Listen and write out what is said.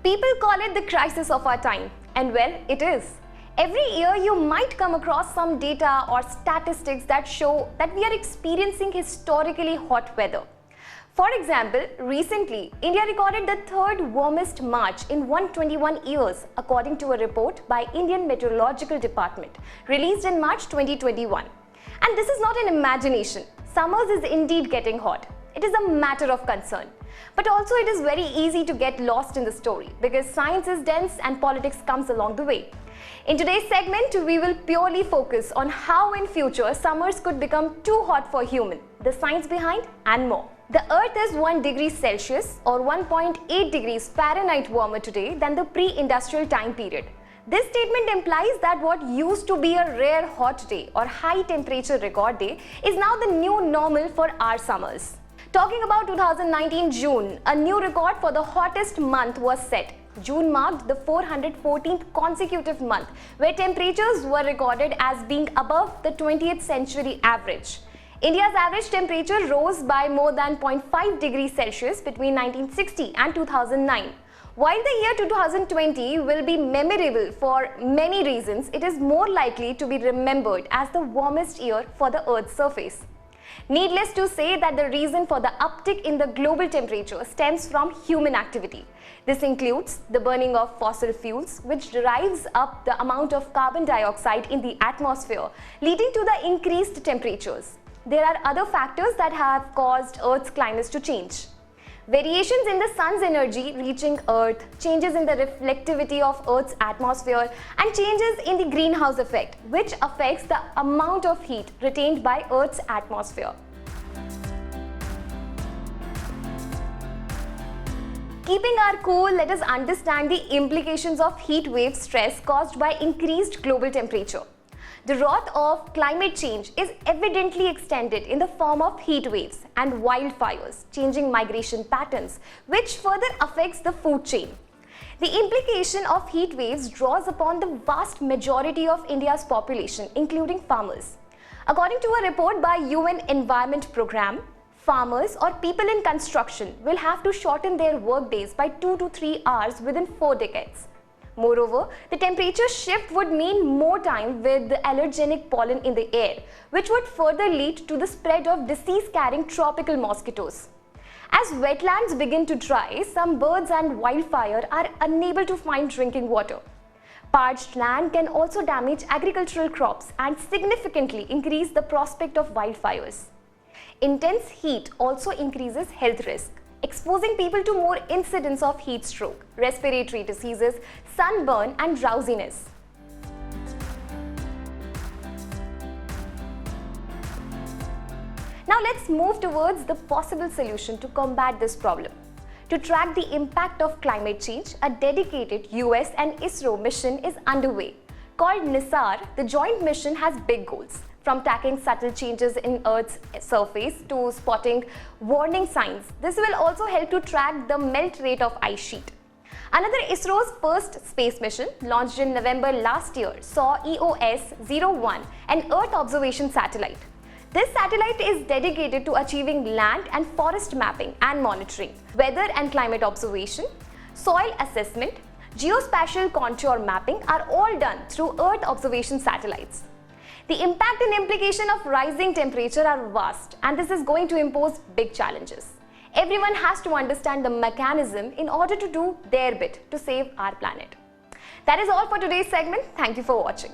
People call it the crisis of our time, and well, it is. Every year you might come across some data or statistics that show that we are experiencing historically hot weather. For example, recently, India recorded the third warmest March in 121 years, according to a report by Indian Meteorological Department, released in March 2021. And this is not an imagination. Summers is indeed getting hot. It is a matter of concern. But also it is very easy to get lost in the story because science is dense and politics comes along the way. In today's segment, we will purely focus on how in future summers could become too hot for human, the science behind and more. The Earth is 1 degree Celsius or 1.8 degrees Fahrenheit warmer today than the pre-industrial time period. This statement implies that what used to be a rare hot day or high temperature record day is now the new normal for our summers. Talking about 2019 June, a new record for the hottest month was set. June marked the 414th consecutive month where temperatures were recorded as being above the 20th century average. India's average temperature rose by more than 0.5 degrees Celsius between 1960 and 2009. While the year 2020 will be memorable for many reasons, it is more likely to be remembered as the warmest year for the Earth's surface. Needless to say that the reason for the uptick in the global temperature stems from human activity. This includes the burning of fossil fuels, which drives up the amount of carbon dioxide in the atmosphere, leading to the increased temperatures. There are other factors that have caused Earth's climate to change. Variations in the sun's energy reaching Earth, changes in the reflectivity of Earth's atmosphere, and changes in the greenhouse effect, which affects the amount of heat retained by Earth's atmosphere. Keeping our cool, let us understand the implications of heat wave stress caused by increased global temperature. The wrath of climate change is evidently extended in the form of heat waves and wildfires, changing migration patterns, which further affects the food chain. The implication of heat waves draws upon the vast majority of India's population, including farmers. According to a report by UN Environment Programme, farmers or people in construction will have to shorten their work days by 2 to 3 hours within 4 decades. Moreover, the temperature shift would mean more time with the allergenic pollen in the air, which would further lead to the spread of disease-carrying tropical mosquitoes. As wetlands begin to dry, some birds and wildfire are unable to find drinking water. Parched land can also damage agricultural crops and significantly increase the prospect of wildfires. Intense heat also increases health risk, exposing people to more incidents of heat stroke, respiratory diseases, sunburn, and drowsiness. Now let's move towards the possible solution to combat this problem. To track the impact of climate change, a dedicated US and ISRO mission is underway. Called NISAR, the joint mission has big goals, from tracking subtle changes in Earth's surface to spotting warning signs. This will also help to track the melt rate of ice sheet. Another ISRO's first space mission, launched in November last year, saw EOS-01, an Earth observation satellite. This satellite is dedicated to achieving land and forest mapping and monitoring, weather and climate observation, soil assessment, geospatial contour mapping are all done through Earth observation satellites. The impact and implication of rising temperature are vast, and this is going to impose big challenges. Everyone has to understand the mechanism in order to do their bit to save our planet. That is all for today's segment. Thank you for watching.